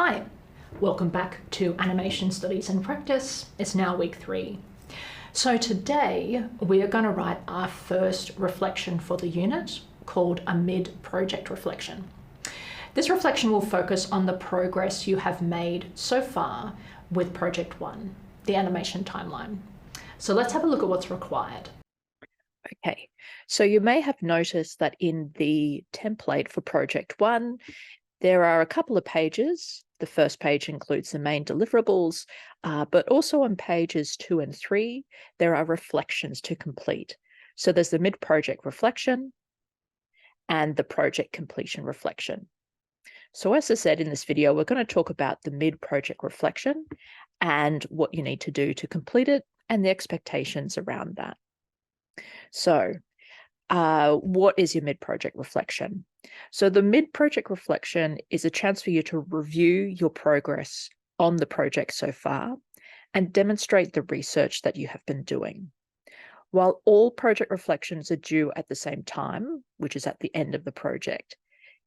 Hi, welcome back to Animation Studies and Practice. It's now week 3. So today we are going to write our first reflection for the unit called a mid-project reflection. This reflection will focus on the progress you have made so far with Project 1, the animation timeline. So let's have a look at what's required. Okay, so you may have noticed that in the template for Project 1, there are a couple of pages. The first page includes the main deliverables, but also on pages 2 and 3, there are reflections to complete. So there's the mid-project reflection and the project completion reflection. So as I said in this video, we're going to talk about the mid-project reflection and what you need to do to complete it and the expectations around that. So what is your mid-project reflection? So the mid-project reflection is a chance for you to review your progress on the project so far and demonstrate the research that you have been doing. While all project reflections are due at the same time, which is at the end of the project,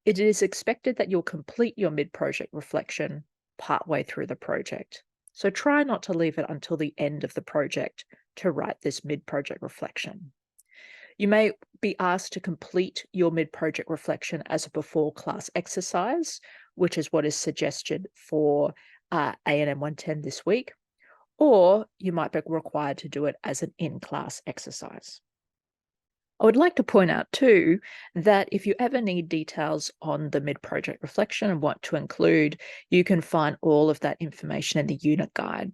it is expected that you'll complete your mid-project reflection partway through the project. So try not to leave it until the end of the project to write this mid-project reflection. You may be asked to complete your mid-project reflection as a before-class exercise, which is what is suggested for ANM110 this week, or you might be required to do it as an in-class exercise. I would like to point out too that if you ever need details on the mid-project reflection and want to include, you can find all of that information in the unit guide.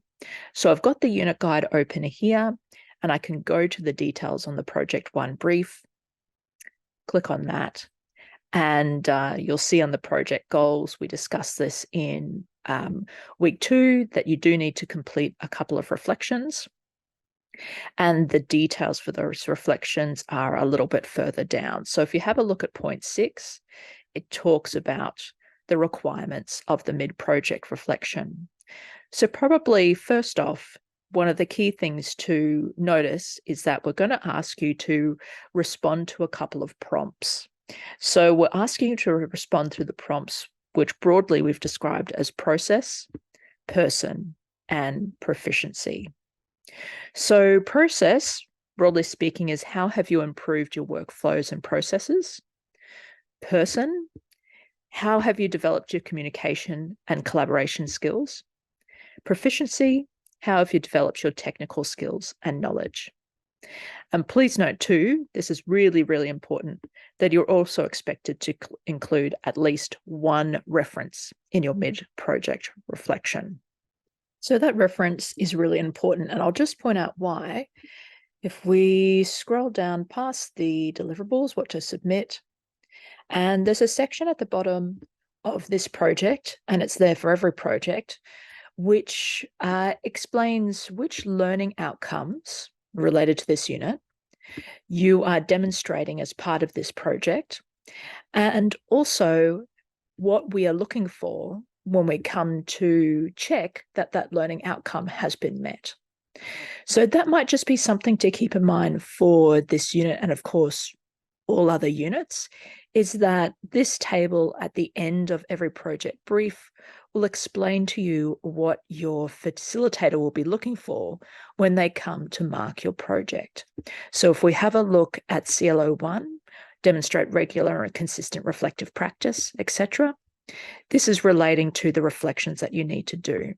So I've got the unit guide open here, and I can go to the details on the Project 1 brief, click on that, and you'll see on the project goals, we discussed this in week 2, that you do need to complete a couple of reflections. And the details for those reflections are a little bit further down. So if you have a look at point 6, it talks about the requirements of the mid-project reflection. So probably first off, one of the key things to notice is that we're going to ask you to respond to a couple of prompts. So we're asking you to respond to the prompts, which broadly we've described as process, person, and proficiency. So process, broadly speaking, is how have you improved your workflows and processes? Person, how have you developed your communication and collaboration skills? Proficiency, how have you developed your technical skills and knowledge? And please note too, this is really, really important, that you're also expected to include at least one reference in your mid-project reflection. So that reference is really important, and I'll just point out why. If we scroll down past the deliverables, what to submit, and there's a section at the bottom of this project, and it's there for every project, which explains which learning outcomes related to this unit you are demonstrating as part of this project, and also what we are looking for when we come to check that that learning outcome has been met. So that might just be something to keep in mind for this unit, and of course all other units, is that this table at the end of every project brief will explain to you what your facilitator will be looking for when they come to mark your project. So if we have a look at CLO1, demonstrate regular and consistent reflective practice, etc., this is relating to the reflections that you need to do.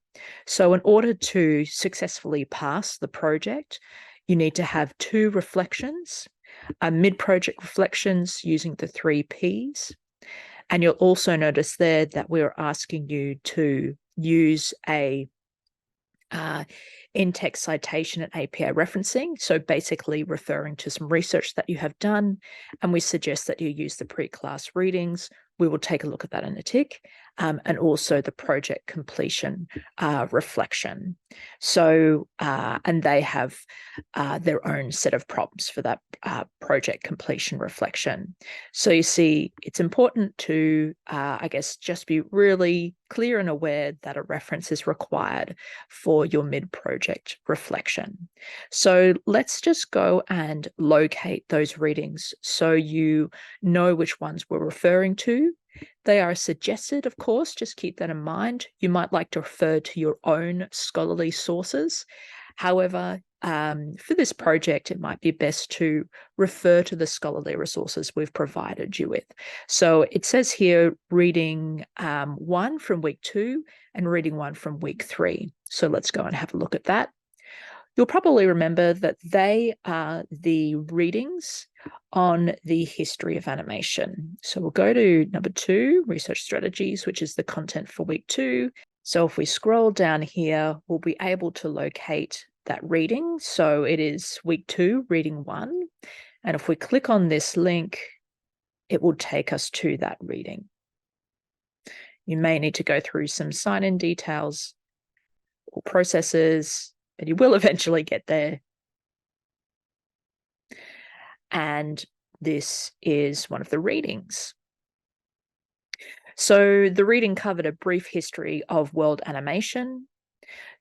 So in order to successfully pass the project, you need to have 2 reflections, mid-project reflections using the 3 Ps. And you'll also notice there that we're asking you to use a in-text citation and API referencing, so basically referring to some research that you have done, and we suggest that you use the pre-class readings. We will take a look at that in a tick, and also the project completion reflection. So, and they have their own set of prompts for that project completion reflection. So you see, it's important to, I guess, just be really clear and aware that a reference is required for your mid-project reflection. So let's just go and locate those readings so you know which ones we're referring to They are suggested, of course, just keep that in mind. You might like to refer to your own scholarly sources. However, for this project, it might be best to refer to the scholarly resources we've provided you with. So it says here, reading 1 from week 2 and reading 1 from week 3. So let's go and have a look at that. You'll probably remember that they are the readings on the history of animation. So we'll go to number 2, research strategies, which is the content for week 2. So if we scroll down here, we'll be able to locate that reading. So it is week 2, reading 1. And if we click on this link, it will take us to that reading. You may need to go through some sign-in details or processes, but you will eventually get there. And this is one of the readings. So the reading covered a brief history of world animation.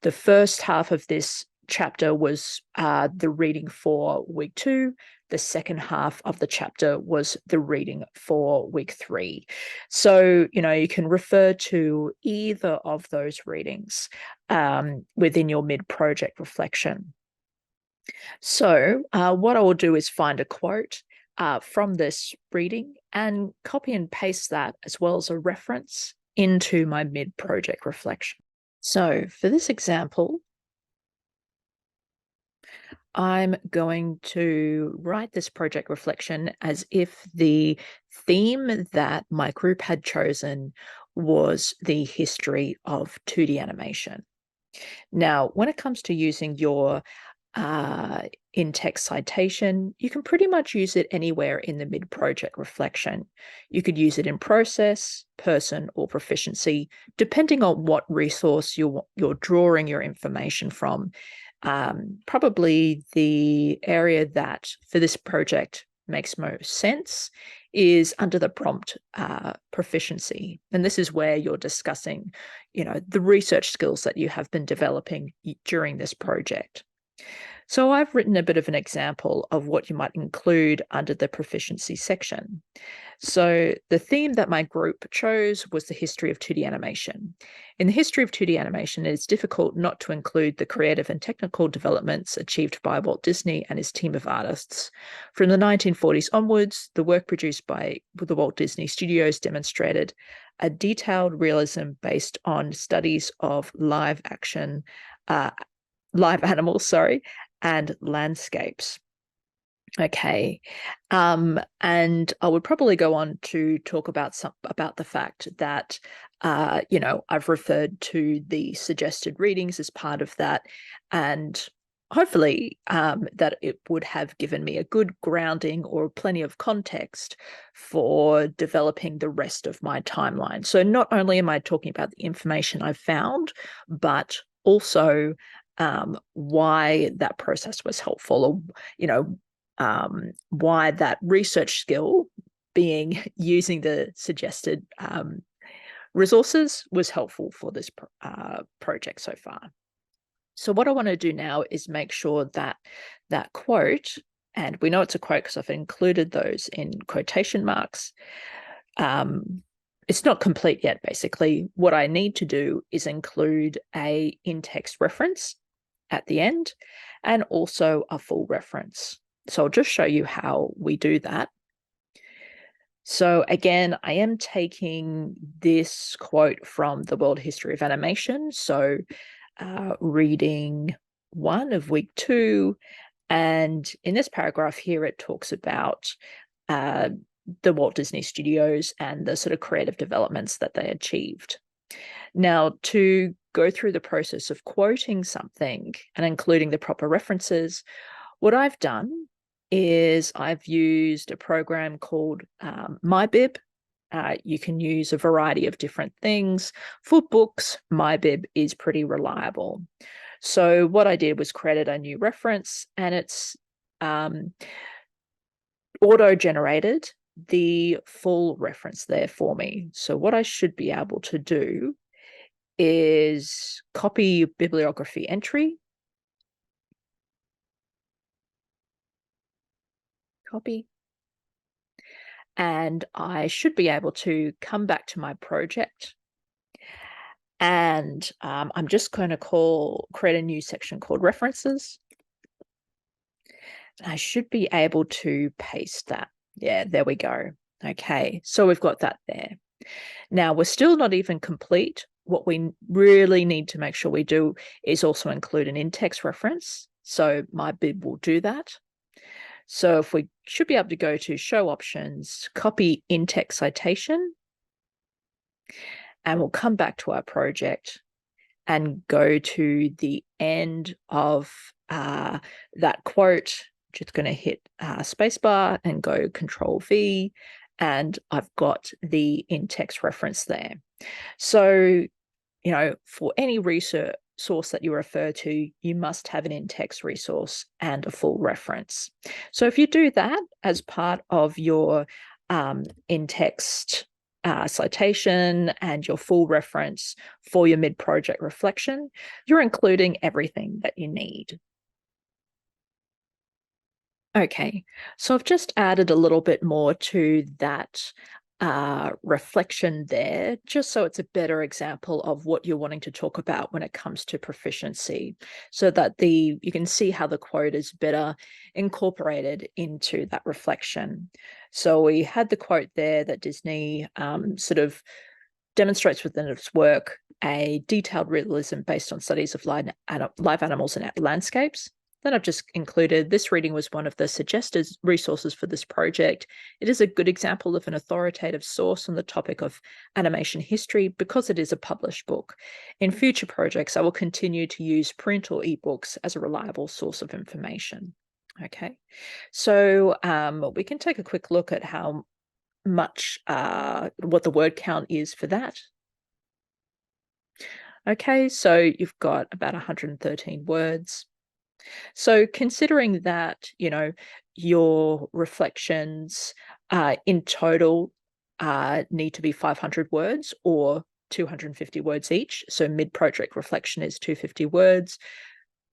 The first half of this chapter was the reading for week 2. The second half of the chapter was the reading for week 3. So, you can refer to either of those readings within your mid-project reflection. So what I will do is find a quote from this reading and copy and paste that as well as a reference into my mid-project reflection. So for this example, I'm going to write this project reflection as if the theme that my group had chosen was the history of 2D animation. Now, when it comes to using your in-text citation, you can pretty much use it anywhere in the mid-project reflection. You could use it in process, person, or proficiency, depending on what resource you're drawing your information from. Probably the area that for this project makes most sense is under the prompt proficiency. And this is where you're discussing, the research skills that you have been developing during this project. So I've written a bit of an example of what you might include under the proficiency section. So the theme that my group chose was the history of 2D animation. In the history of 2D animation, it is difficult not to include the creative and technical developments achieved by Walt Disney and his team of artists. From the 1940s onwards, the work produced by the Walt Disney Studios demonstrated a detailed realism based on studies of live animals, and landscapes. Okay. And I would probably go on to talk about the fact that I've referred to the suggested readings as part of that, and hopefully that it would have given me a good grounding or plenty of context for developing the rest of my timeline. So not only am I talking about the information I've found, but also why that process was helpful, or why that research skill, being using the suggested resources, was helpful for this project so far. So what I want to do now is make sure that that quote, and we know it's a quote because I've included those in quotation marks, it's not complete yet. Basically, what I need to do is include a in-text reference at the end and also a full reference. So I'll just show you how we do that. So again, I am taking this quote from the World History of Animation. So reading 1 of week 2. And in this paragraph here, it talks about the Walt Disney Studios and the sort of creative developments that they achieved. Now, to go through the process of quoting something and including the proper references, what I've done is I've used a program called MyBib. You can use a variety of different things. For books, MyBib is pretty reliable. So what I did was created a new reference, and it's auto-generated the full reference there for me. So what I should be able to do is copy bibliography entry, copy, and I should be able to come back to my project. And I'm just going to create a new section called references. I should be able to paste that. Yeah, there we go. Okay, so we've got that there. Now, we're still not even complete. What we really need to make sure we do is also include an in-text reference. So my bib will do that. So if we should be able to go to show options, copy in-text citation, and we'll come back to our project and go to the end of that quote. Just going to hit spacebar and go Control V, and I've got the in-text reference there. So, for any research source that you refer to, you must have an in-text resource and a full reference. So if you do that as part of your in-text citation and your full reference for your mid-project reflection, you're including everything that you need. Okay, so I've just added a little bit more to that reflection there, just so it's a better example of what you're wanting to talk about when it comes to proficiency, so that you can see how the quote is better incorporated into that reflection. So we had the quote there that Disney sort of demonstrates within its work a detailed realism based on studies of live animals and landscapes. Then I've just included, this reading was one of the suggested resources for this project. It is a good example of an authoritative source on the topic of animation history because it is a published book. In future projects, I will continue to use print or ebooks as a reliable source of information. Okay, so we can take a quick look at how much, what the word count is for that. Okay, so you've got about 113 words. So considering that, your reflections in total need to be 500 words or 250 words each. So mid-project reflection is 250 words.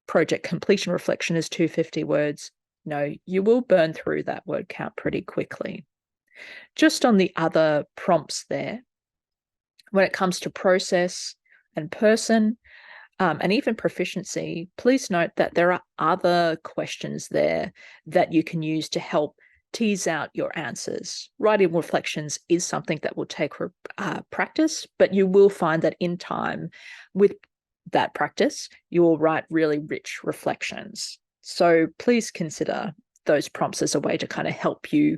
Project completion reflection is 250 words. No, you will burn through that word count pretty quickly. Just on the other prompts there, when it comes to process and person, and even proficiency, please note that there are other questions there that you can use to help tease out your answers. Writing reflections is something that will take practice, but you will find that in time, with that practice, you will write really rich reflections. So please consider those prompts as a way to kind of help you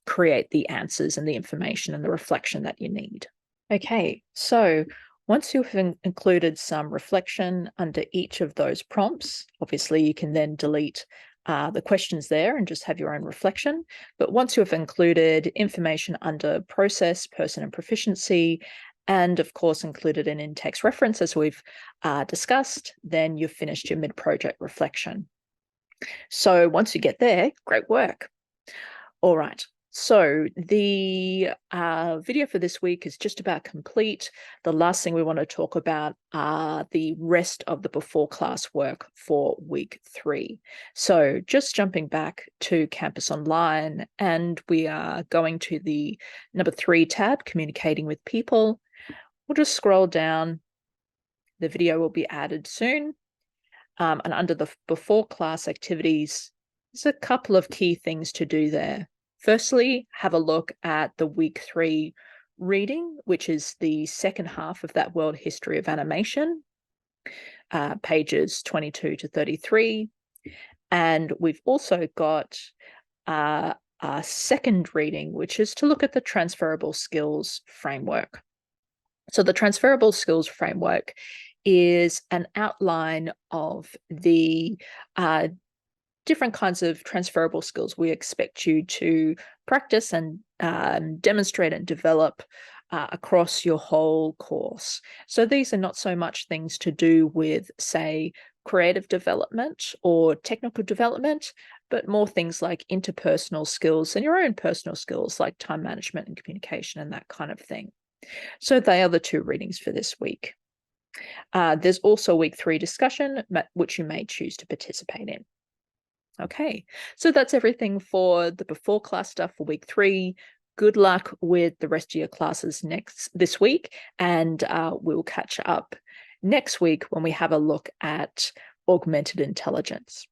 create the answers and the information and the reflection that you need. Okay, so once you've included some reflection under each of those prompts, obviously you can then delete the questions there and just have your own reflection. But once you have included information under process, person, and proficiency, and of course included an in-text reference as we've discussed, then you've finished your mid-project reflection. So once you get there, great work. All right. So the video for this week is just about complete. The last thing we want to talk about are the rest of the before class work for week 3. So just jumping back to Campus Online, and we are going to the number 3 tab, communicating with people. We'll just scroll down. The video will be added soon. And under the before class activities, there's a couple of key things to do there. Firstly, have a look at the week 3 reading, which is the second half of that World History of Animation, pages 22 to 33. And we've also got a second reading, which is to look at the transferable skills framework. So the transferable skills framework is an outline of the different kinds of transferable skills we expect you to practice and demonstrate and develop across your whole course. So these are not so much things to do with, say, creative development or technical development, but more things like interpersonal skills and your own personal skills like time management and communication and that kind of thing. So they are the 2 readings for this week. There's also week 3 discussion, which you may choose to participate in. Okay, so that's everything for the before class stuff for week 3. Good luck with the rest of your classes this week, and we'll catch up next week when we have a look at augmented intelligence.